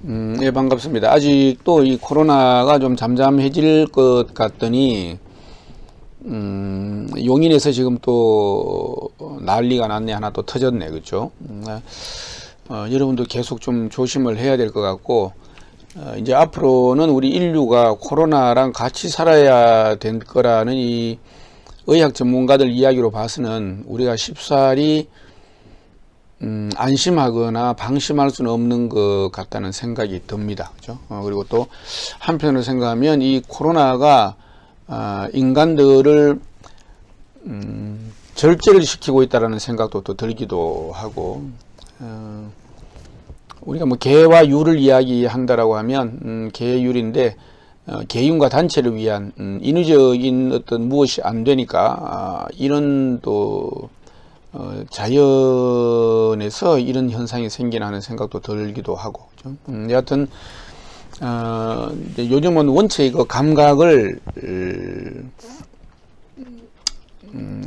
예, 반갑습니다. 아직도 이 코로나가 좀 잠잠해질 것 같더니, 용인에서 지금 또 난리가 났네. 하나 또 터졌네. 그렇죠? 여러분도 계속 좀 조심을 해야 될 것 같고, 이제 앞으로는 우리 인류가 코로나랑 같이 살아야 될 거라는 이 의학 전문가들 이야기로 봐서는 우리가 쉽사리 안심하거나 방심할 수는 없는 것 같다는 생각이 듭니다. 그죠? 그리고 또 한편으로 생각하면 이 코로나가 인간들을 절제를 시키고 있다는 생각도 또 들기도 하고, 우리가 뭐 개와 유를 이야기한다라고 하면 개율인데, 개인과 단체를 위한 인위적인 어떤 무엇이 안 되니까 이런 또 자연에서 이런 현상이 생기나 하는 생각도 들기도 하고, 그죠? 여하튼 요즘은 원체 이거 감각을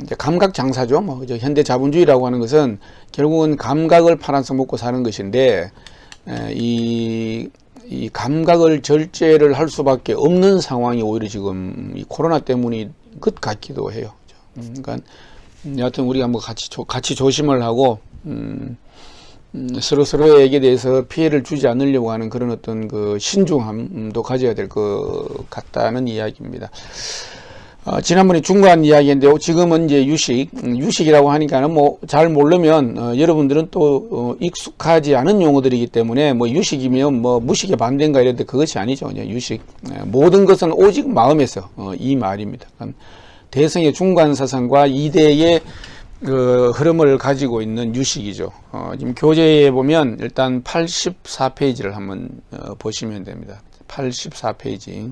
이제 감각 장사죠. 뭐 그죠? 현대 자본주의라고 하는 것은 결국은 감각을 팔아서 먹고 사는 것인데, 이 감각을 절제를 할 수밖에 없는 상황이 오히려 지금 이 코로나 때문인 것 같기도 해요. 그죠? 그러니까 여하튼 우리가 뭐 같이 조심을 하고 서로에게 대해서 피해를 주지 않으려고 하는 그런 어떤 그 신중함도 가져야 될 것 같다는 이야기입니다. 지난번에 중간 이야기인데 지금은 이제 유식이라고 하니까는 뭐 잘 모르면 여러분들은 또 익숙하지 않은 용어들이기 때문에 뭐 유식이면 뭐 무식의 반대인가 이랬는데 그것이 아니죠. 그냥 유식. 모든 것은 오직 마음에서 이 말입니다. 대성의 중간 사상과 이대의 그 흐름을 가지고 있는 유식이죠. 지금 교재에 보면 일단 84페이지를 한번 보시면 됩니다. 84페이지.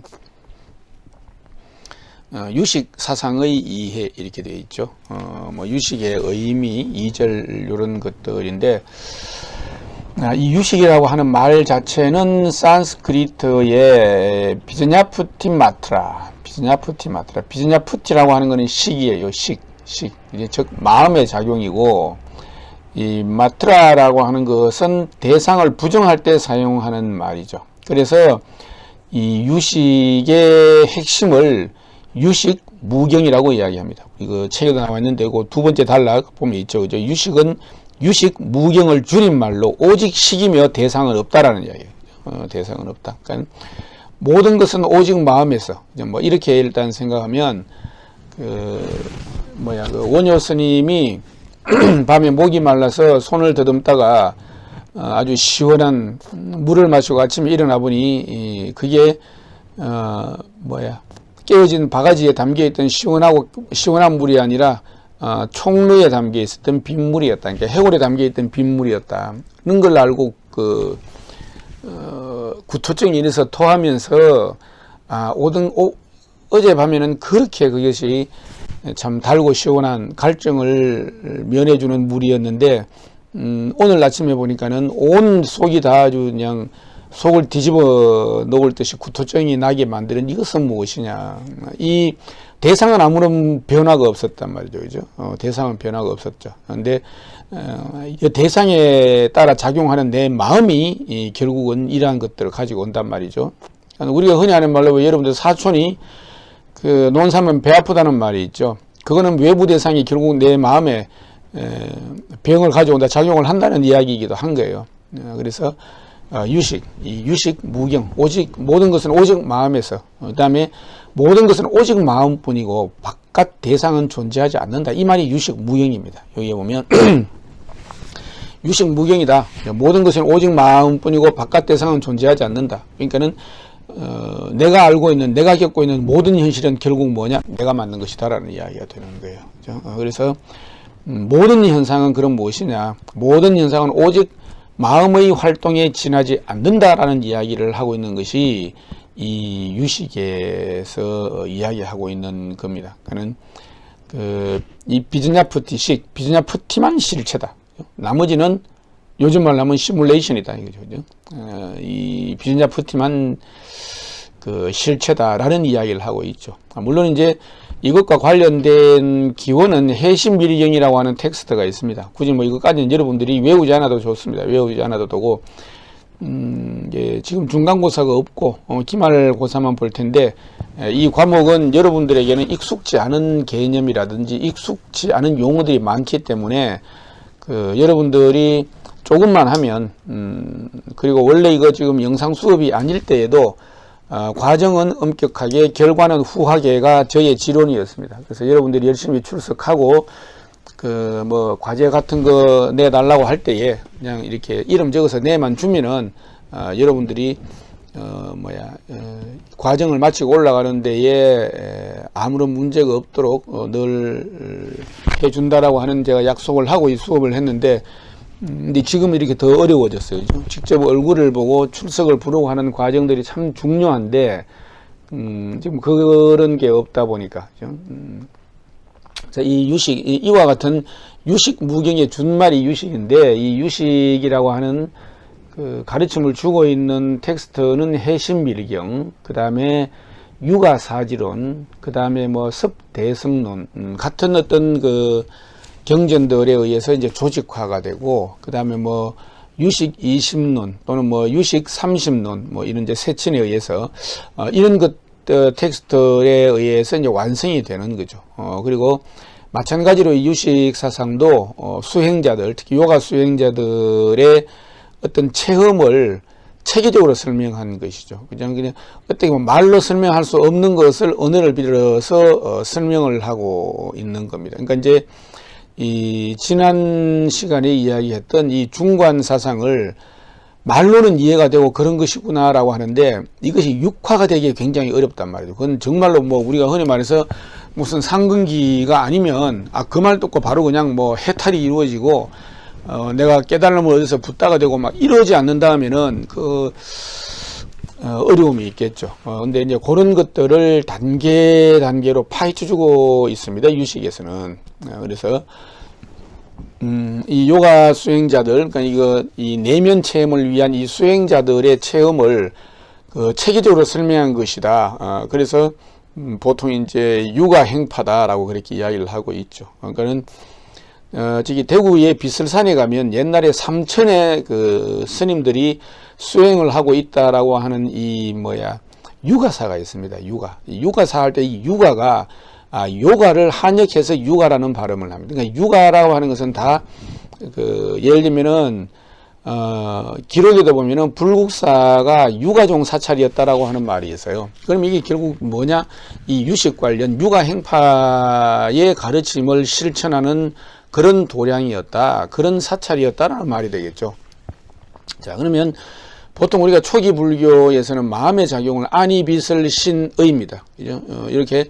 유식 사상의 이해 이렇게 되어 있죠. 뭐 유식의 의미, 이절 이런 것들인데, 이 유식이라고 하는 말 자체는 산스크리트의 비즈냐푸티라고 하는 것은 식이에요. 식. 이제 즉 마음의 작용이고, 이 마트라라고 하는 것은 대상을 부정할 때 사용하는 말이죠. 그래서 이 유식의 핵심을 유식 무경이라고 이야기합니다. 이거 책에도 나와 있는데 그 두 번째 단락 보면 있죠. 그죠? 유식은 유식 무경을 줄임말로 오직 식이며 대상은 없다라는 이야기예요. 대상은 없다. 그러니까 모든 것은 오직 마음에서, 뭐 이렇게 일단 생각하면 그 원효 스님이 밤에 목이 말라서 손을 더듬다가 아주 시원한 물을 마시고 아침에 일어나 보니 그게 깨어진 바가지에 담겨있던 시원한 물이 아니라 총루에 담겨 있었던 빗물이었다. 그러니까 해골에 담겨 있던 빗물이었다는 걸 알고 구토증이 일어서 토하면서 어젯밤에는 그렇게 그것이 참 달고 시원한 갈증을 면해주는 물이었는데, 오늘 아침에 보니까는 온 속이 다 아주 그냥 속을 뒤집어 놓을 듯이 구토증이 나게 만드는 이것은 무엇이냐. 이 대상은 아무런 변화가 없었단 말이죠. 그죠? 대상은 변화가 없었죠. 그런데 이 대상에 따라 작용하는 내 마음이 결국은 이러한 것들을 가지고 온단 말이죠. 우리가 흔히 하는 말로 여러분들 사촌이 그 논사면 배 아프다는 말이 있죠. 그거는 외부 대상이 결국 내 마음에 병을 가져온다, 작용을 한다는 이야기이기도 한 거예요. 그래서 유식 무경, 오직 모든 것은 오직 마음에서, 그 다음에 모든 것은 오직 마음뿐이고 바깥 대상은 존재하지 않는다. 이 말이 유식 무경입니다. 여기에 보면 유식 무경이다. 모든 것은 오직 마음뿐이고 바깥 대상은 존재하지 않는다. 그러니까는 내가 알고 있는, 내가 겪고 있는 모든 현실은 결국 뭐냐? 내가 만든 것이다라는 이야기가 되는 거예요. 그렇죠? 그래서 모든 현상은 그럼 무엇이냐? 모든 현상은 오직 마음의 활동에 지나지 않는다라는 이야기를 하고 있는 것이 이 유식에서 이야기하고 있는 겁니다. 그는 이 비즈냐푸티만 실체다. 나머지는 요즘 말로 하면 시뮬레이션이다 이거죠. 이 비즈냐푸티만 그 실체다라는 이야기를 하고 있죠. 물론 이제 이것과 관련된 기원은 해심미리경이라고 하는 텍스트가 있습니다. 굳이 뭐 이것까지는 여러분들이 외우지 않아도 좋습니다. 외우지 않아도 되고, 이제 지금 중간고사가 없고 기말고사만 볼 텐데, 이 과목은 여러분들에게는 익숙지 않은 개념이라든지 익숙지 않은 용어들이 많기 때문에 여러분들이 조금만 하면 그리고 원래 이거 지금 영상 수업이 아닐 때에도 과정은 엄격하게 결과는 후하게가 저의 지론이었습니다. 그래서 여러분들이 열심히 출석하고 뭐 과제 같은 거 내달라고 할 때에 그냥 이렇게 이름 적어서 내만 주면은 여러분들이 과정을 마치고 올라가는 데에 아무런 문제가 없도록 늘 해준다라고 하는 제가 약속을 하고 이 수업을 했는데, 근데 지금 이렇게 더 어려워졌어요. 직접 얼굴을 보고 출석을 부르고 하는 과정들이 참 중요한데, 지금 그런 게 없다 보니까, 자, 이와 같은 유식 무경의 준말이 유식인데, 이 유식이라고 하는 가르침을 주고 있는 텍스트는 해신밀경, 그 다음에 육아사지론, 그 다음에 뭐 습대습론, 같은 어떤 경전들에 의해서 이제 조직화가 되고, 그 다음에 뭐 유식 20론 또는 뭐 유식 30론, 뭐 이런 이제 세친에 의해서 이런 텍스트에 의해서 이제 완성이 되는 거죠. 그리고 마찬가지로 이 유식 사상도 수행자들, 특히 요가 수행자들의 어떤 체험을 체계적으로 설명한 것이죠. 그냥 어떻게 보면 말로 설명할 수 없는 것을 언어를 빌어서 설명을 하고 있는 겁니다. 그러니까 이제 이 지난 시간에 이야기했던 이 중관 사상을 말로는 이해가 되고 그런 것이구나라고 하는데, 이것이 육화가 되기 굉장히 어렵단 말이죠. 그건 정말로 뭐 우리가 흔히 말해서 무슨 상근기가 아니면 그 말 듣고 바로 그냥 뭐 해탈이 이루어지고 내가 깨달음을 얻어서 붓다가 되고 막 이러지 않는다면은 어려움이 있겠죠. 근데 이제 그런 것들을 단계로 파헤쳐 주고 있습니다. 유식에서는. 그래서 이 요가 수행자들, 그러니까 이 내면 체험을 위한 이 수행자들의 체험을 체계적으로 설명한 것이다. 그래서 보통 이제 육아 행파다라고 그렇게 이야기를 하고 있죠. 그러니까는 저기 대구의 비설산에 가면 옛날에 삼천의 스님들이 수행을 하고 있다라고 하는 유가사가 있습니다. 유가사 할 때 이 유가가 요가를 한역해서 유가라는 발음을 합니다. 그러니까 유가라고 하는 것은 다 예를 들면은 기록에도 보면은 불국사가 유가종 사찰이었다라고 하는 말이 있어요. 그럼 이게 결국 뭐냐? 이 유식 관련 유가 행파의 가르침을 실천하는 그런 도량이었다, 그런 사찰이었다라는 말이 되겠죠. 자, 그러면 보통 우리가 초기 불교에서는 마음의 작용을 안이 빛을 신의입니다. 그죠? 이렇게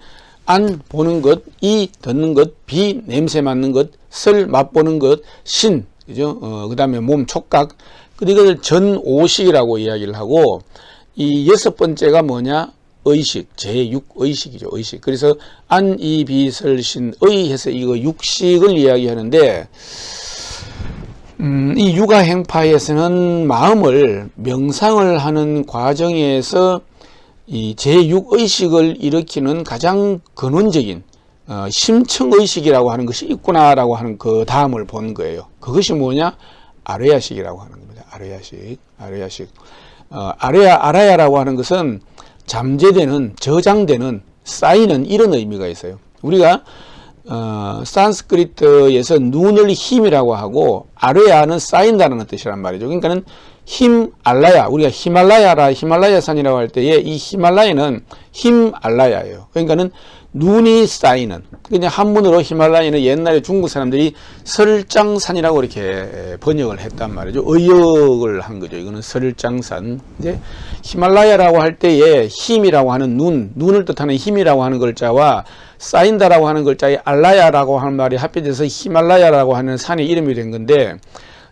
안 보는 것, 이 듣는 것, 비 냄새 맡는 것, 설 맛보는 것, 신, 그죠? 그 다음에 몸 촉각, 이것을 전오식이라고 이야기를 하고, 이 여섯 번째가 뭐냐? 의식, 제6의식이죠. 의식. 그래서 안, 이, 비, 설, 신, 의 해서 이거 육식을 이야기하는데, 이 육아 행파에서는 마음을 명상을 하는 과정에서 이 제6의식을 일으키는 가장 근원적인 심층의식이라고 하는 것이 있구나라고 하는 그 다음을 본 거예요. 그것이 뭐냐? 아뢰야식이라고 하는 겁니다. 아뢰야식. 아라야라고 하는 것은 잠재되는, 저장되는, 쌓이는 이런 의미가 있어요. 우리가 산스크리트에서 눈을 힘이라고 하고 아뢰야는 쌓인다는 뜻이란 말이죠. 그러니까는 힘알라야, 우리가 히말라야산이라고 할 때에 이 히말라야는 힘알라야예요. 그러니까는 눈이 쌓이는, 그냥 한문으로 히말라야는 옛날에 중국 사람들이 설장산이라고 이렇게 번역을 했단 말이죠. 의역을 한 거죠. 이거는 설장산. 이제 히말라야라고 할 때에 힘이라고 하는 눈을 뜻하는 힘이라고 하는 글자와 쌓인다라고 하는 글자의 알라야라고 하는 말이 합해져서 히말라야라고 하는 산의 이름이 된 건데,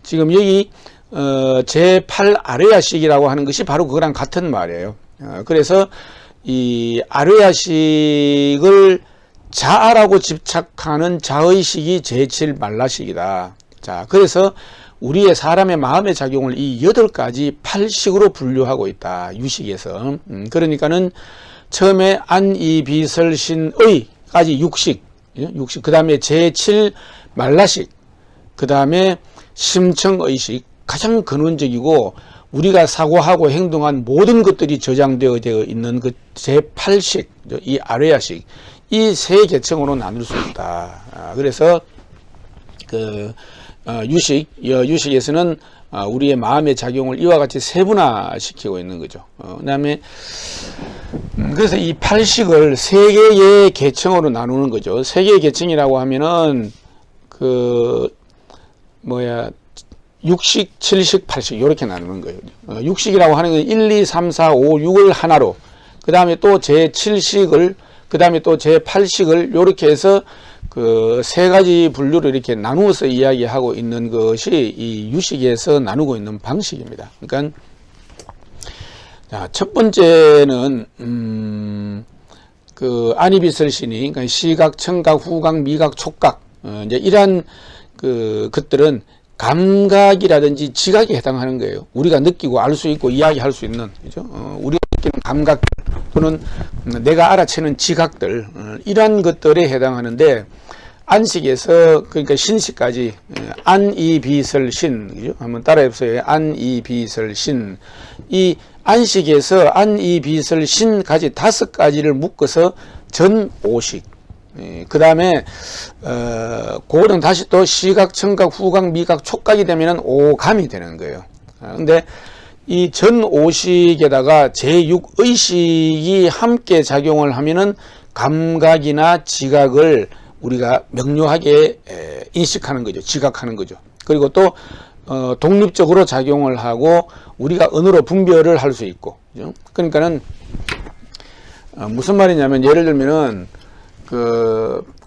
지금 여기 제8 아뢰야식이라고 하는 것이 바로 그거랑 같은 말이에요. 그래서 이 아뢰야식을 자아라고 집착하는 자의식이 제7 말라식이다. 자, 그래서 우리의 사람의 마음의 작용을 이 8가지 8식으로 분류하고 있다. 유식에서. 그러니까는 처음에 안, 이, 비, 설, 신, 의까지 6식. 그 다음에 제7 말라식. 그 다음에 심청의식. 가장 근원적이고 우리가 사고하고 행동한 모든 것들이 저장되어 있는 그 제8식, 이 아레아식, 이 세 계층으로 나눌 수 있다. 그래서 그 유식에서는 우리의 마음의 작용을 이와 같이 세분화시키고 있는 거죠. 그다음에 그래서 이 8식을 세 개의 계층으로 나누는 거죠. 세 개의 계층이라고 하면은 그 뭐야 6식, 7식, 8식 이렇게 나누는 거예요. 6식이라고 하는 건 1, 2, 3, 4, 5, 6을 하나로, 그 다음에 또 제7식을, 그 다음에 또 제8식을 이렇게 해서 그 세 가지 분류로 이렇게 나누어서 이야기하고 있는 것이 이 유식에서 나누고 있는 방식입니다. 그러니까 자, 첫 번째는 그 안이비설신이, 그러니까 시각, 청각, 후각, 미각, 촉각, 이제 이러한 그 것들은 감각이라든지 지각에 해당하는 거예요. 우리가 느끼고 알 수 있고 이야기할 수 있는, 그죠? 우리가 느끼는 감각 또는 내가 알아채는 지각들, 이러한 것들에 해당하는데, 안식에서 그러니까 신식까지 안이비설신, 그죠? 한번 따라해보세요. 안이비설신. 이 안식에서 안이비설신까지 5가지를 묶어서 전오식. 그 다음에 그거는 다시 또 시각, 청각, 후각, 미각, 촉각이 되면은 오감이 되는 거예요. 근데 이 전오식에다가 제6의식이 함께 작용을 하면은 감각이나 지각을 우리가 명료하게 인식하는 거죠. 지각하는 거죠. 그리고 또 독립적으로 작용을 하고 우리가 언어로 분별을 할 수 있고, 그죠? 그러니까는 무슨 말이냐면, 예를 들면은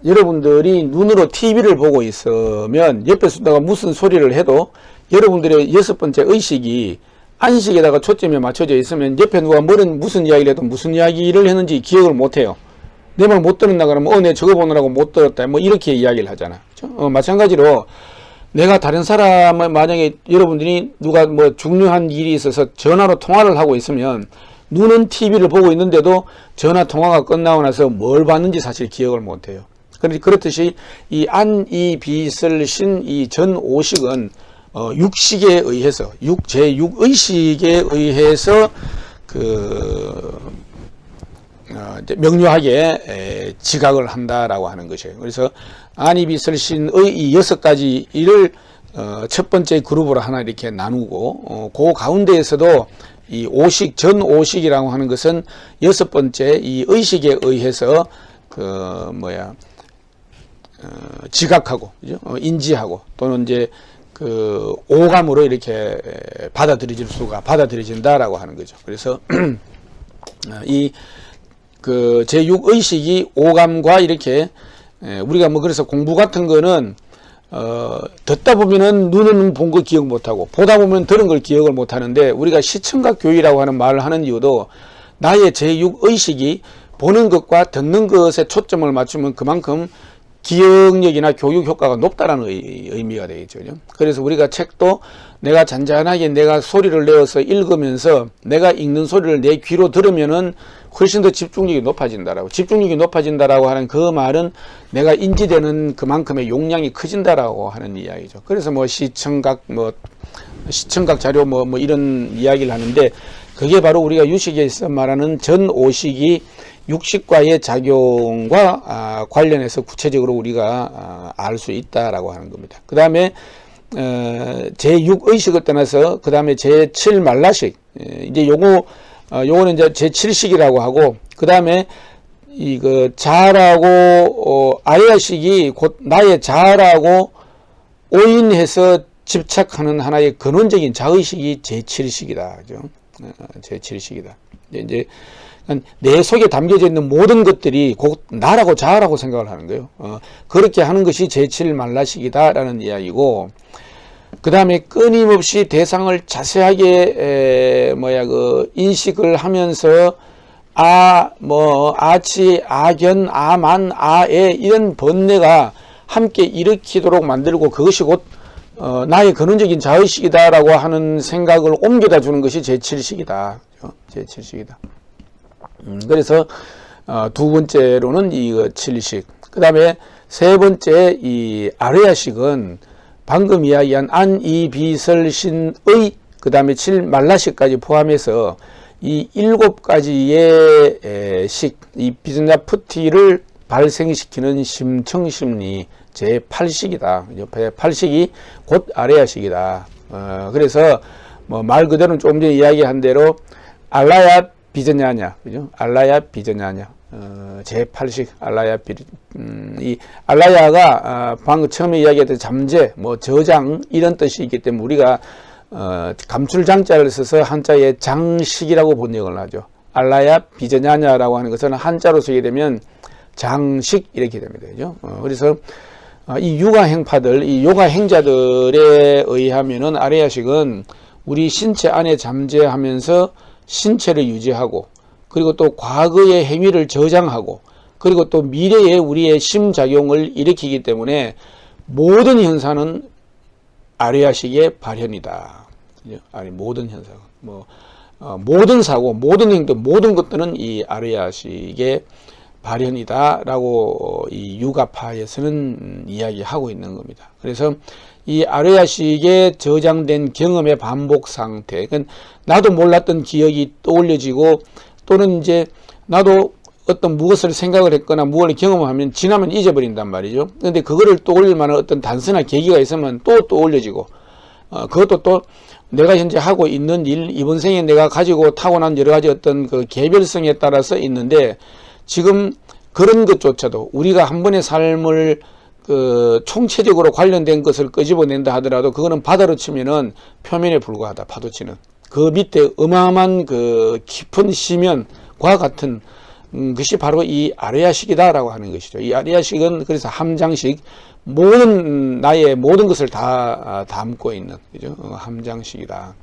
여러분들이 눈으로 TV를 보고 있으면 옆에서 내가 무슨 소리를 해도 여러분들의 6번째 의식이 안식에다가 초점이 맞춰져 있으면 옆에 누가 무슨 이야기를 해도 무슨 이야기를 했는지 기억을 못 해요. 내 말 못 들었나 그러면 내 저거 보느라고 못 들었다, 뭐 이렇게 이야기를 하잖아. 그렇죠? 마찬가지로 내가 다른 사람을, 만약에 여러분들이 누가 뭐 중요한 일이 있어서 전화로 통화를 하고 있으면 눈은 TV를 보고 있는데도 전화 통화가 끝나고 나서 뭘 봤는지 사실 기억을 못 해요. 그렇듯이 이 안이비설신 이 전오식은 육식에 의해서, 제6의식에 의해서 이제 명료하게 지각을 한다라고 하는 것이에요. 그래서 안이비설신의 이 6가지를 첫 번째 그룹으로 하나 이렇게 나누고, 그 가운데에서도 이 오식, 전오식이라고 하는 것은 6번째 이 의식에 의해서 지각하고, 그죠? 인지하고, 또는 이제 오감으로 이렇게 받아들여진다라고 하는 거죠. 그래서 이 제6의식이 오감과 이렇게, 우리가 뭐 그래서 공부 같은 거는 듣다 보면은 눈은 본 거 기억 못하고 보다 보면 들은 걸 기억을 못하는데, 우리가 시청각 교육이라고 하는 말을 하는 이유도 나의 제6의식이 보는 것과 듣는 것에 초점을 맞추면 그만큼 기억력이나 교육 효과가 높다라는 의미가 되겠죠. 그래서 우리가 책도 내가 잔잔하게 내가 소리를 내어서 읽으면서 내가 읽는 소리를 내 귀로 들으면은 훨씬 더 집중력이 높아진다라고. 집중력이 높아진다라고 하는 그 말은 내가 인지되는 그만큼의 용량이 커진다라고 하는 이야기죠. 그래서 뭐 시청각 자료 뭐 이런 이야기를 하는데, 그게 바로 우리가 유식에서 말하는 전오식이 육식과의 작용과 관련해서 구체적으로 우리가 알 수 있다라고 하는 겁니다. 그 다음에 제6의식을 떠나서 그 다음에 제7 말라식, 이제 요거는 이제 제7식이라고 하고, 그 다음에 자라고 아레아식이 곧 나의 자라고 오인해서 집착하는 하나의 근원적인 자의식이 제7식이다. 그죠? 제7식이다. 이제 내 속에 담겨져 있는 모든 것들이 곧 나라고 자라고 생각을 하는 거예요. 그렇게 하는 것이 제7 말라식이다라는 이야기고, 그 다음에 끊임없이 대상을 자세하게 인식을 하면서 아치, 아견, 아만, 아에 이런 번뇌가 함께 일으키도록 만들고, 그것이 곧 나의 근원적인 자의식이다라고 하는 생각을 옮겨다 주는 것이 제7식이다. 제7식이다. 그래서 두 번째로는 이 7식, 그 다음에 세 번째 이 아레아식은 방금 이야기한 안이비설신의 그 다음에 7 말라식까지 포함해서 이 7가지의 식, 이 비전자 푸티를 발생시키는 심청심리 제8식이다. 제8식이 곧 아레아식이다. 그래서 뭐 말 그대로는 조금 전에 이야기한 대로 알라야 비전야냐, 그죠? 알라야 비전야냐. 제8식 알라야 이 알라야가 방금 처음에 이야기했던 잠재, 뭐 저장 이런 뜻이 있기 때문에 우리가 감출장자를 써서 한자에 장식이라고 번역을 하죠. 알라야 비전야냐라고 하는 것은 한자로 쓰게 되면 장식 이렇게 됩니다. 그죠? 그래서 이 육아행파들, 이 요가행자들에 의하면은 아레아식은 우리 신체 안에 잠재하면서 신체를 유지하고, 그리고 또 과거의 행위를 저장하고, 그리고 또 미래에 우리의 심작용을 일으키기 때문에 모든 현상은 아레아식의 발현이다. 아니, 모든 현상, 모든 사고, 모든 행동, 모든 것들은 이 아레아식의 발현이다라고 이 유가파에서는 이야기하고 있는 겁니다. 그래서 이 아레아식에 저장된 경험의 반복 상태, 그러니까 나도 몰랐던 기억이 떠올려지고, 또는 이제 나도 어떤 무엇을 생각을 했거나 무엇을 경험하면 지나면 잊어버린단 말이죠. 그런데 그거를 떠올릴 만한 어떤 단순한 계기가 있으면 또 떠올려지고, 그것도 또 내가 현재 하고 있는 일, 이번 생에 내가 가지고 타고난 여러 가지 어떤 그 개별성에 따라서 있는데, 지금 그런 것조차도 우리가 한 번의 삶을 총체적으로 관련된 것을 끄집어낸다 하더라도 그거는 바다로 치면은 표면에 불과하다. 파도치는 그 밑에 어마어마한 그 깊은 심연과 같은 것이 바로 이 아레아식이다라고 하는 것이죠. 이 아레아식은 그래서 함장식, 나의 모든 것을 다 담고 있는, 그죠? 함장식이다.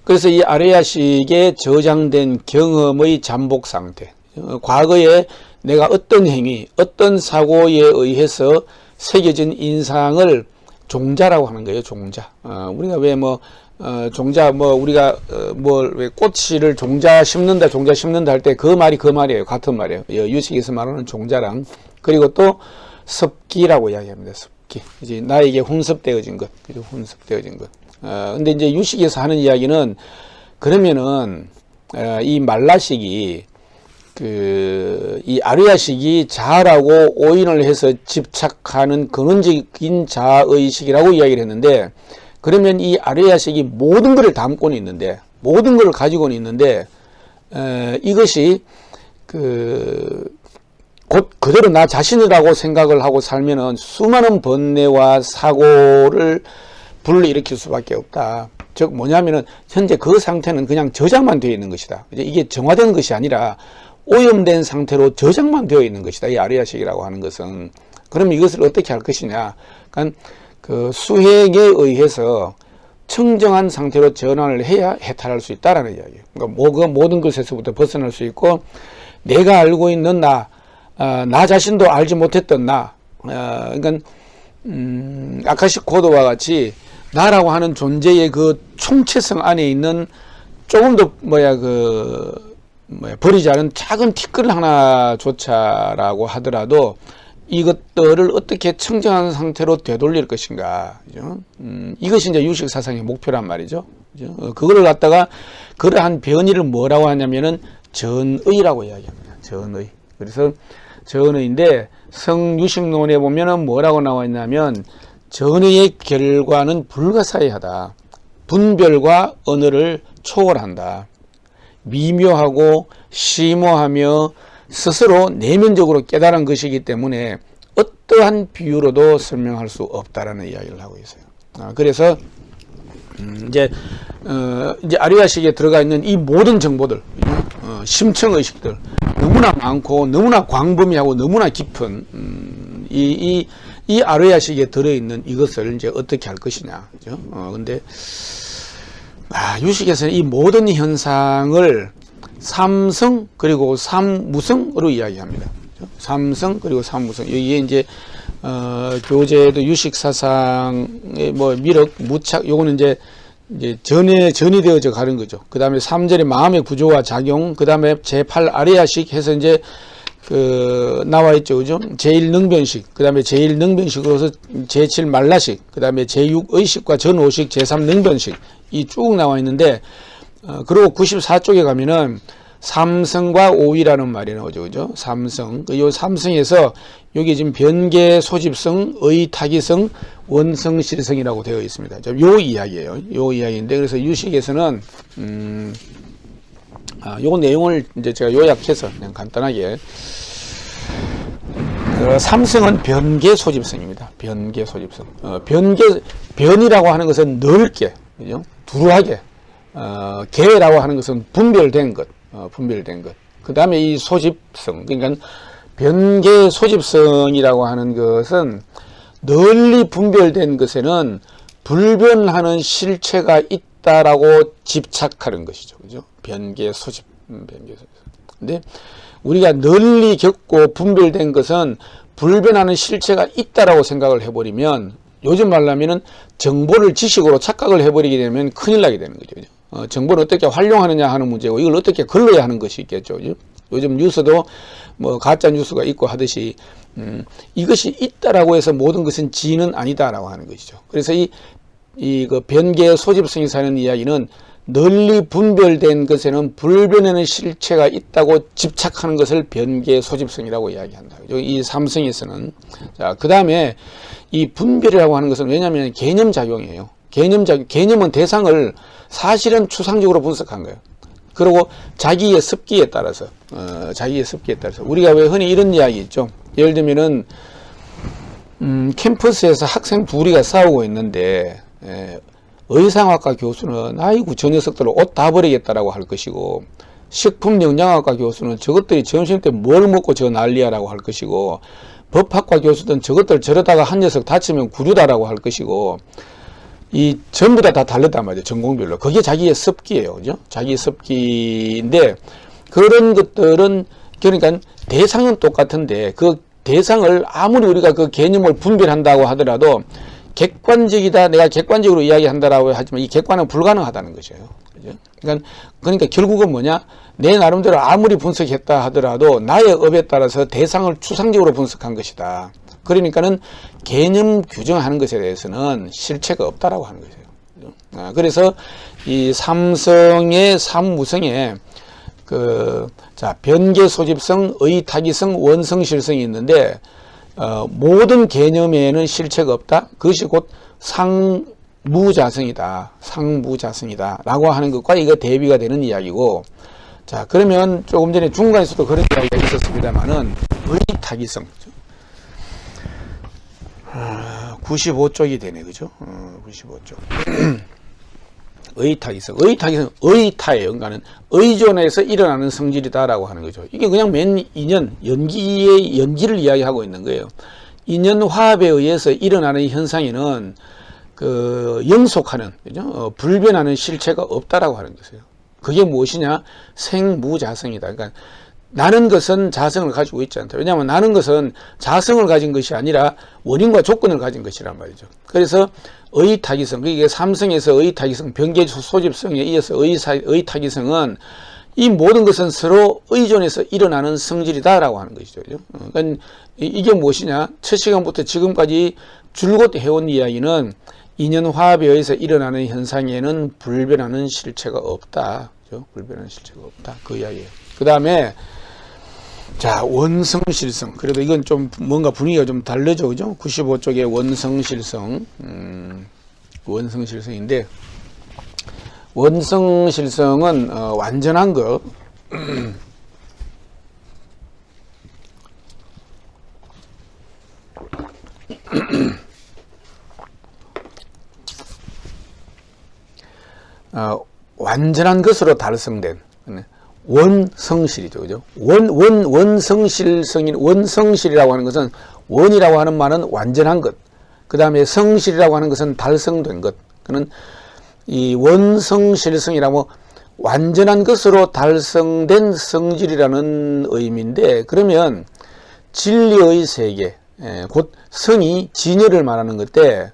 그래서 이 아레아식에 저장된 경험의 잠복 상태, 과거에 내가 어떤 행위, 어떤 사고에 의해서 새겨진 인상을 종자라고 하는 거예요. 종자. 우리가 왜 종자, 우리가 왜 꽃을 종자 심는다 할 때 그 말이에요. 같은 말이에요. 유식에서 말하는 종자랑, 그리고 또 습기라고 이야기합니다. 습기. 이제 나에게 훈습되어진 것. 그죠? 훈습되어진 것. 근데 이제 유식에서 하는 이야기는, 그러면은 이 말라식이 이 아레아식이 자라고 오인을 해서 집착하는 근원적인 자의식이라고 이야기를 했는데, 그러면 이 아레아식이 모든 것을 담고는 있는데, 모든 것을 가지고는 있는데, 이것이 곧 그대로 나 자신이라고 생각을 하고 살면은 수많은 번뇌와 사고를 불러일으킬 수밖에 없다. 즉 뭐냐면은 현재 그 상태는 그냥 저장만 되어 있는 것이다. 이게 정화된 것이 아니라 오염된 상태로 저장만 되어 있는 것이다. 이 아레아식이라고 하는 것은. 그럼 이것을 어떻게 할 것이냐? 그러니까 그 수행에 의해서 청정한 상태로 전환을 해야 해탈할 수 있다라는 이야기예요. 그러니까 모든 것에서부터 벗어날 수 있고, 내가 알고 있는 나 자신도 알지 못했던 나, 그러니까 아카식 코드와 같이 나라고 하는 존재의 그 총체성 안에 있는 조금 더 버리지 않은 작은 티끌 하나조차라고 하더라도 이것들을 어떻게 청정한 상태로 되돌릴 것인가, 그죠? 이것이 이제 유식 사상의 목표란 말이죠. 그죠? 그거를 갖다가 그러한 변이를 뭐라고 하냐면은 전의라고 이야기합니다. 전의. 그래서 전의인데 성유식론에 보면은 뭐라고 나와 있냐면, 전의의 결과는 불가사의하다. 분별과 언어를 초월한다. 미묘하고 심오하며 스스로 내면적으로 깨달은 것이기 때문에 어떠한 비유로도 설명할 수 없다라는 이야기를 하고 있어요. 그래서 이제 아레아식에 들어가 있는 이 모든 정보들, 심층의식들 너무나 많고 너무나 광범위하고 너무나 깊은 이 아레아식에 들어있는 이것을 이제 어떻게 할 것이냐, 그죠? 근데 유식에서는 이 모든 현상을 삼성 그리고 삼무성으로 이야기합니다. 그죠? 삼성 그리고 삼무성. 이게 이제 교재도 유식 사상의 미륵, 무착, 요거는 이제 전이 되어져 가는 거죠. 그 다음에 3절의 마음의 구조와 작용, 그 다음에 제8 아레아식 해서 이제 나와 있죠. 그죠? 제1능변식, 그 다음에 제1능변식으로서 제7만라식, 그 다음에 제6의식과 전5식, 제3능변식, 이 쭉 나와 있는데, 그리고 94쪽에 가면은 삼성과 오위라는 말이 나오죠. 그죠? 삼성. 요 삼성에서 여기 지금 변계 소집성, 의타기성, 원성실성이라고 되어 있습니다. 요 이야기예요. 요 이야기인데, 그래서 유식에서는, 요 내용을 이제 제가 요약해서 그냥 간단하게. 삼성은 변계 소집성입니다. 변계 소집성. 변이라고 하는 것은 넓게, 그죠? 두루하게. 계라고 하는 것은 분별된 것. 분별된 것. 그 다음에 이 소집성. 그러니까 변계 소집성이라고 하는 것은 널리 분별된 것에는 불변하는 실체가 있다라고 집착하는 것이죠. 그죠? 변계 소집. 근데 우리가 널리 겪고 분별된 것은 불변하는 실체가 있다라고 생각을 해버리면, 요즘 말로 하면은 정보를 지식으로 착각을 해버리게 되면 큰일 나게 되는 거죠. 그죠? 정보를 어떻게 활용하느냐 하는 문제고, 이걸 어떻게 걸러야 하는 것이 있겠죠. 그죠? 요즘 뉴스도 뭐 가짜 뉴스가 있고 하듯이, 이것이 있다라고 해서 모든 것은 진은 아니다라고 하는 것이죠. 그래서 그 변계 소집성이 사는 이야기는 널리 분별된 것에는 불변하는 실체가 있다고 집착하는 것을 변계 소집성이라고 이야기한다. 이 삼성에서는. 자, 그 다음에 이 분별이라고 하는 것은 왜냐하면 개념작용이에요. 개념은 대상을 사실은 추상적으로 분석한 거예요. 그리고 자기의 습기에 따라서, 우리가 왜 흔히 이런 이야기 있죠. 예를 들면은, 캠퍼스에서 학생 둘이가 싸우고 있는데, 의상학과 교수는 아이고 저 녀석들 옷 다 버리겠다라고 할 것이고, 식품영양학과 교수는 저것들이 점심 때 뭘 먹고 저 난리야라고 할 것이고, 법학과 교수는 저것들 저러다가 한 녀석 다치면 구류다라고 할 것이고, 이 전부 다 다르단 말이에요. 전공별로. 그게 자기의 습기예요. 그죠? 자기의 습기인데, 그런 것들은 그러니까 대상은 똑같은데 그 대상을 아무리 우리가 그 개념을 분별한다고 하더라도 객관적이다, 내가 객관적으로 이야기한다라고 하지만 이 객관은 불가능하다는 것이에요. 그죠? 그러니까 결국은 뭐냐? 내 나름대로 아무리 분석했다 하더라도 나의 업에 따라서 대상을 추상적으로 분석한 것이다. 그러니까는 개념 규정하는 것에 대해서는 실체가 없다라고 하는 것이에요. 그래서 이 삼성의 삼무성에 변계 소집성, 의타기성, 원성실성이 있는데, 모든 개념에는 실체가 없다. 그것이 곧 상무자성이다. 라고 하는 것과 이거 대비가 되는 이야기고, 자, 그러면 조금 전에 중간에서도 그런 이야기가 있었습니다만은, 의타기성. 95쪽이 되네, 그죠? 95쪽. 의타기성, 의타예요. 그러니까는 의존에서 일어나는 성질이다라고 하는 거죠. 이게 그냥 맨 인연, 연기를 이야기하고 있는 거예요. 인연 화합에 의해서 일어나는 현상에는 영속하는, 그죠? 불변하는 실체가 없다라고 하는 것이에요. 그게 무엇이냐? 생무자성이다. 그러니까 나는 것은 자성을 가지고 있지 않다. 왜냐하면 나는 것은 자성을 가진 것이 아니라 원인과 조건을 가진 것이란 말이죠. 그래서 의타기성, 이게 삼성에서 의타기성, 변계 소집성에 이어서 의타기성은 이 모든 것은 서로 의존해서 일어나는 성질이다라고 하는 것이죠. 그러니까 이게 무엇이냐? 첫 시간부터 지금까지 줄곧 해온 이야기는 인연 화합에 의해서 일어나는 현상에는 불변하는 실체가 없다. 그렇죠? 불변하는 실체가 없다. 그 이야기예요. 그 다음에 자, 원성실성. 그래도 이건 좀 뭔가 분위기가 좀 다르죠. 그죠? 95쪽에 원성실성. 원성실성인데, 원성실성은, 완전한 거. 완전한 것으로 달성된. 원성실이죠. 그죠? 원성실이라고 하는 것은, 원이라고 하는 말은 완전한 것. 그 다음에 성실이라고 하는 것은 달성된 것. 그는 이 원성실성이라고 완전한 것으로 달성된 성질이라는 의미인데, 그러면 진리의 세계, 곧 성이 진여를 말하는 것때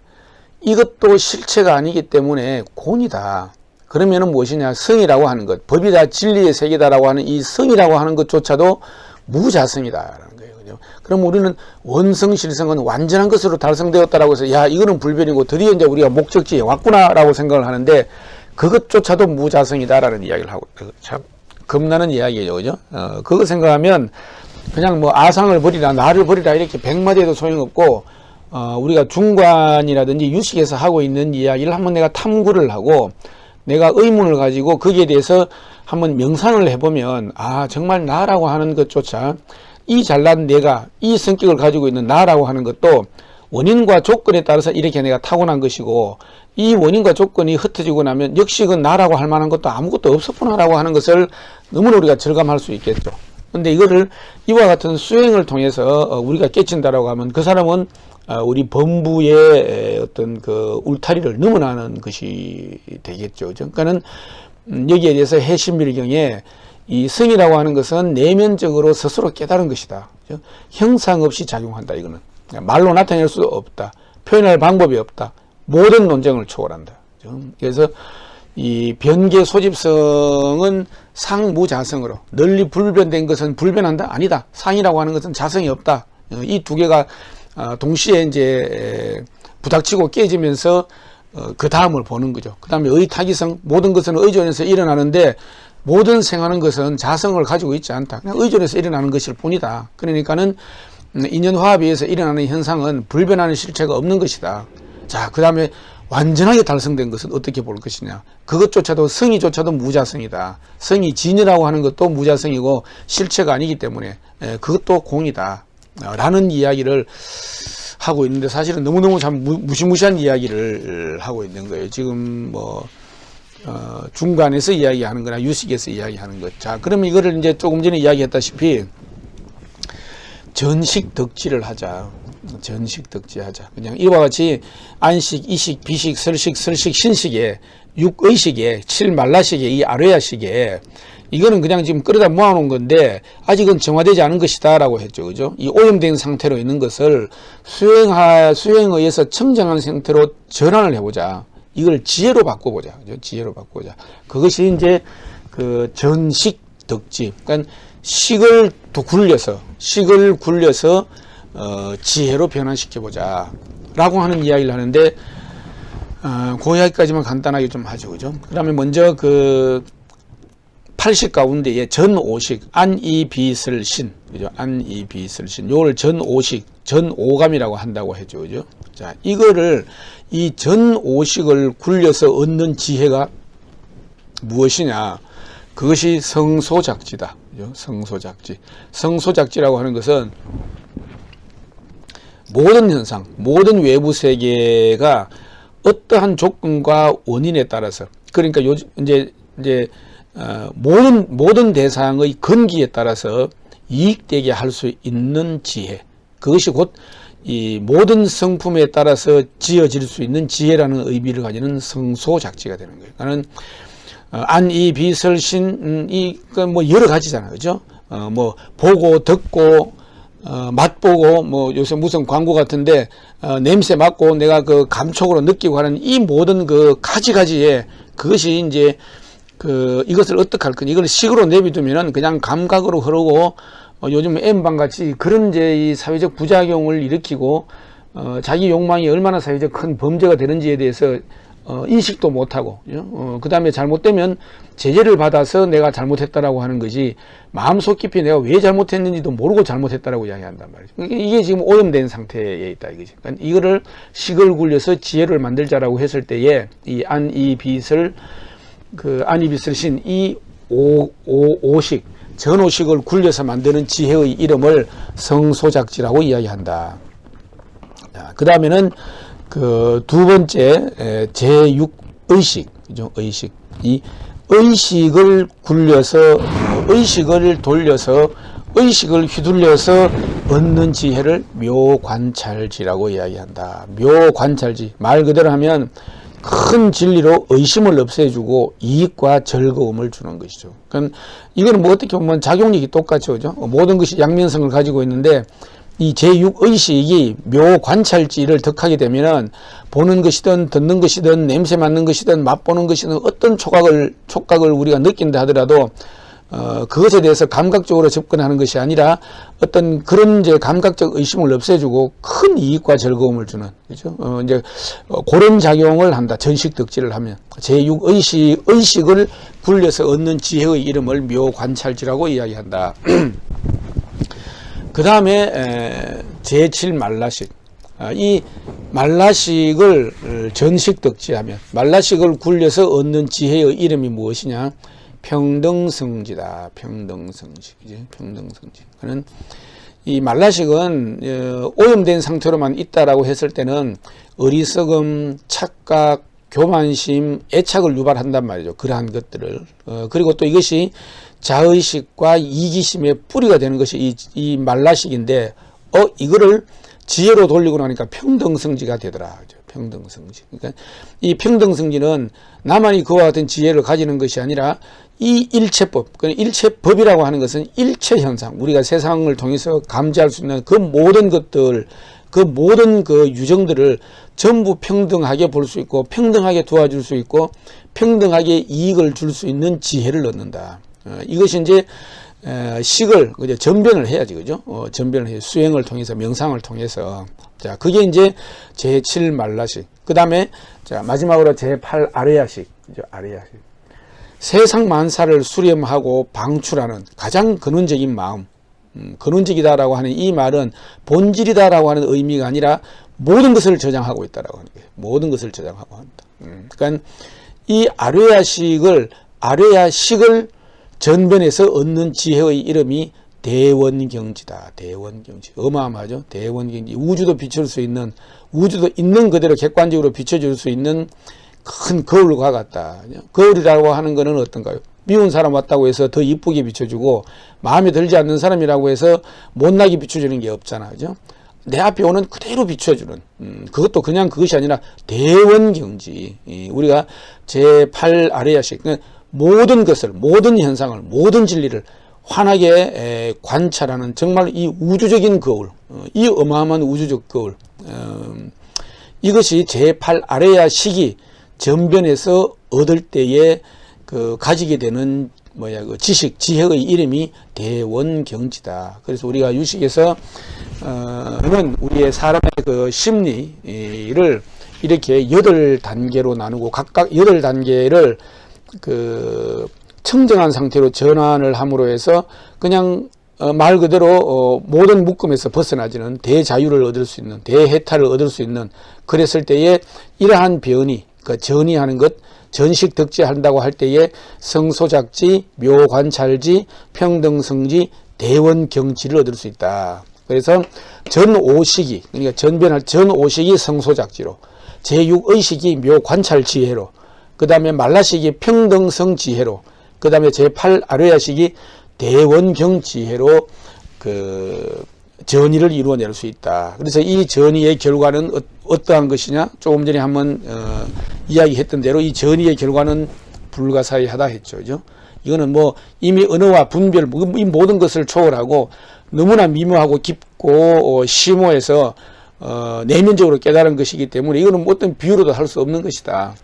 이것도 실체가 아니기 때문에 곤이다. 그러면은 무엇이냐? 성이라고 하는 것, 법이다, 진리의 세계다라고 하는 이 성이라고 하는 것조차도 무자성이다라는 거예요. 그죠? 그럼 우리는 원성실성은 완전한 것으로 달성되었다라고 해서 야 이거는 불변이고 드디어 이제 우리가 목적지에 왔구나라고 생각을 하는데 그것조차도 무자성이다라는 이야기를 하고 참 겁나는 이야기예요. 그죠? 그거 생각하면 그냥 뭐 아상을 버리라 나를 버리라 이렇게 백마디 해도 소용없고 우리가 중관이라든지 유식에서 하고 있는 이야기를 한번 내가 탐구를 하고 내가 의문을 가지고 거기에 대해서 한번 명상을 해보면 아 정말 나라고 하는 것조차 이 잘난 내가 이 성격을 가지고 있는 나라고 하는 것도 원인과 조건에 따라서 이렇게 내가 타고난 것이고 이 원인과 조건이 흩어지고 나면 역시 그 나라고 할 만한 것도 아무것도 없었구나라고 하는 것을 너무나 우리가 절감할 수 있겠죠. 근데 이거를 이와 같은 수행을 통해서 우리가 깨친다라고 하면 그 사람은 우리 범부의 어떤 그 울타리를 넘어나는 것이 되겠죠. 그러니까는 여기에 대해서 해신밀경에 이 성이라고 하는 것은 내면적으로 스스로 깨달은 것이다. 형상 없이 작용한다. 이거는 말로 나타낼 수 없다. 표현할 방법이 없다. 모든 논쟁을 초월한다. 그래서 이 변계 소집성은 상무자성으로 널리 불변된 것은 불변한다? 아니다. 상이라고 하는 것은 자성이 없다. 이 두 개가 동시에 이제 부닥치고 깨지면서 그 다음을 보는 거죠. 그 다음에 의타기성, 모든 것은 의존해서 일어나는데 모든 생하는 것은 자성을 가지고 있지 않다. 그냥 의존해서 일어나는 것일 뿐이다. 그러니까는 인연화합에 의해서 일어나는 현상은 불변하는 실체가 없는 것이다. 자, 그 다음에 완전하게 달성된 것은 어떻게 볼 것이냐. 그것조차도 성이조차도 무자성이다. 성이 진이라고 하는 것도 무자성이고 실체가 아니기 때문에 그것도 공이다. 라는 이야기를 하고 있는데 사실은 너무너무 참 무시무시한 이야기를 하고 있는 거예요. 지금 뭐 중간에서 이야기하는 거나 유식에서 이야기하는 것. 자, 그러면 이거를 이제 조금 전에 이야기했다시피 전식덕지를 하자. 전식덕지하자. 그냥 이와 같이 안식, 이식, 비식, 설식, 신식에 육의식에 칠말라식에 이 아뢰야식에 이거는 그냥 지금 끌어다 모아놓은 건데 아직은 정화되지 않은 것이다 라고 했죠. 그죠? 이 오염된 상태로 있는 것을 수행에 의해서 청정한 상태로 전환을 해보자. 이걸 지혜로 바꿔보자. 그죠? 지혜로 바꿔보자. 그것이 이제 그 전식덕지. 그러니까 식을 굴려서 지혜로 변환시켜보자. 라고 하는 이야기를 하는데, 그 이야기까지만 간단하게 좀 하죠. 그죠? 그 다음에 먼저 그 8식 가운데에 전오식, 안이비설신, 그죠? 안이비설신. 요걸 전오식, 전오감이라고 한다고 했죠. 그죠? 자, 이거를, 이 전오식을 굴려서 얻는 지혜가 무엇이냐? 그것이 성소작지다. 그죠? 성소작지. 성소작지라고 하는 것은 모든 현상, 모든 외부 세계가 어떠한 조건과 원인에 따라서, 그러니까 이제 모든 대상의 건기에 따라서 이익되게 할 수 있는 지혜. 그것이 곧 이 모든 성품에 따라서 지어질 수 있는 지혜라는 의미를 가지는 성소작지가 되는 거예요. 그러니까 안이비설신, 뭐 여러 가지잖아요. 그죠? 뭐 보고, 듣고, 맛보고, 뭐 요새 무슨 광고 같은데 냄새 맡고 내가 그 감촉으로 느끼고 하는 이 모든 그 가지가지의 그것이 이제 이것을 어떻게 할 거냐. 이걸 식으로 내비두면은 그냥 감각으로 흐르고 요즘 M방 같이 그런 이제 이 사회적 부작용을 일으키고 자기 욕망이 얼마나 사회적 큰 범죄가 되는지에 대해서 인식도 못하고, 그 다음에 잘못되면 제재를 받아서 내가 잘못했다라고 하는 것이 마음속 깊이 내가 왜 잘못했는지도 모르고 잘못했다라고 이야기한단 말이죠. 이게 지금 오염된 상태에 있다 이거지. 그러니까 이거를 식을 굴려서 지혜를 만들자라고 했을 때에 이 안이비설, 안이비설신 이 오식, 전오식을 굴려서 만드는 지혜의 이름을 성소작지라고 이야기한다. 그 다음에는 그 두 번째 제6의식, 그죠? 의식. 이 의식을 굴려서 의식을 돌려서 의식을 휘둘려서 얻는 지혜를 묘관찰지라고 이야기한다. 묘관찰지. 말 그대로 하면 큰 진리로 의심을 없애주고 이익과 즐거움을 주는 것이죠. 그러니까 이거는 뭐 어떻게 보면 작용력이 똑같죠. 그죠? 모든 것이 양면성을 가지고 있는데 이 제6의식이 묘관찰지를 덕하게 되면은 보는 것이든 듣는 것이든 냄새 맡는 것이든 맛보는 것이든 어떤 촉각을 우리가 느낀다 하더라도 그것에 대해서 감각적으로 접근하는 것이 아니라 어떤 그런 이제 감각적 의심을 없애주고 큰 이익과 즐거움을 주는, 그죠? 이제 그런 작용을 한다. 전식덕지를 하면 제6의식을 굴려서 얻는 지혜의 이름을 묘관찰지라고 이야기한다. 그 다음에 제7말라식. 이 말라식을 전식덕지하면 말라식을 굴려서 얻는 지혜의 이름이 무엇이냐? 평등성지다. 평등성지. 이제 평등성지. 그는 이 말라식은 오염된 상태로만 있다라고 했을 때는 어리석음, 착각, 교만심, 애착을 유발한단 말이죠. 그러한 것들을. 그리고 또 이것이 자의식과 이기심의 뿌리가 되는 것이 이 말라식인데, 이거를 지혜로 돌리고 나니까 평등성지가 되더라. 평등성지. 그러니까 이 평등성지는 나만이 그와 같은 지혜를 가지는 것이 아니라 이 일체법, 일체법이라고 하는 것은 일체현상, 우리가 세상을 통해서 감지할 수 있는 그 모든 것들, 그 모든 그 유정들을 전부 평등하게 볼 수 있고, 평등하게 도와줄 수 있고, 평등하게 이익을 줄 수 있는 지혜를 얻는다. 이것이 이제 식을 이제 전변을 해야지, 그죠? 전변을 해 수행을 통해서, 명상을 통해서. 자, 그게 이제 제7 말라식. 그 다음에 자 마지막으로 제8 아레야식, 그죠? 아레야식. 세상 만사를 수렴하고 방출하는 가장 근원적인 마음, 근원적이다라고 하는 이 말은 본질이다라고 하는 의미가 아니라 모든 것을 저장하고 있다라고 하는 거예요. 모든 것을 저장하고 한다. 그러니까 이 아레야식을 전변에서 얻는 지혜의 이름이 대원경지다. 대원경지. 어마어마하죠. 대원경지. 우주도 비출 수 있는, 우주도 있는 그대로 객관적으로 비춰줄 수 있는 큰 거울과 같다. 거울이라고 하는 것은 어떤가요? 미운 사람 왔다고 해서 더 이쁘게 비춰주고, 마음에 들지 않는 사람이라고 해서 못나게 비춰주는 게 없잖아. 그죠? 내 앞에 오는 그대로 비춰주는, 그것도 그냥 그것이 아니라 대원경지. 우리가 제8 아레야식, 모든 것을, 모든 현상을, 모든 진리를 환하게 관찰하는 정말 이 우주적인 거울, 이 어마어마한 우주적 거울, 이것이 제8 아레야식이 전변에서 얻을 때에 그 가지게 되는 그 지식, 지혜의 이름이 대원경지다. 그래서 우리가 유식에서 는 우리의 사람의 그 심리를 이렇게 8단계로 나누고 각각 8단계를 그 청정한 상태로 전환을 함으로 해서 그냥 말 그대로 모든 묶음에서 벗어나지는 대자유를 얻을 수 있는, 대해탈을 얻을 수 있는, 그랬을 때에 이러한 변이, 그 전이하는 것, 전식덕지한다고 할 때에 성소작지, 묘관찰지, 평등성지, 대원경지를 얻을 수 있다. 그래서 전오식이, 그러니까 전변할 전오식이 성소작지로, 제6의식이 묘관찰지혜로, 그 다음에 말라식이 평등성지혜로, 그 다음에 제8 아레야식이 대원경지혜로 그 전의를 이루어낼 수 있다. 그래서 이 전의의 결과는 어떠한 것이냐? 조금 전에 한번 이야기했던 대로 이 전의의 결과는 불가사의하다 했죠. 그죠? 이거는 뭐 이미 언어와 분별, 이 모든 것을 초월하고 너무나 미묘하고 깊고 심오해서 내면적으로 깨달은 것이기 때문에 이거는 어떤 비유로도 할 수 없는 것이다.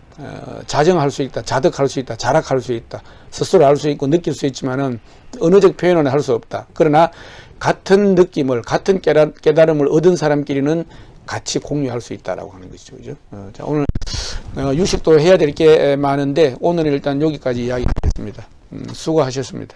자정할 수 있다, 자득할 수 있다, 자락할 수 있다, 스스로 알 수 있고 느낄 수 있지만은 언어적 표현은 할 수 없다. 그러나 같은 느낌을, 같은 깨달음을 얻은 사람끼리는 같이 공유할 수 있다라고 하는 것이죠. 그죠? 자, 오늘 유식도 해야 될 게 많은데 오늘은 일단 여기까지 이야기하겠습니다. 수고하셨습니다.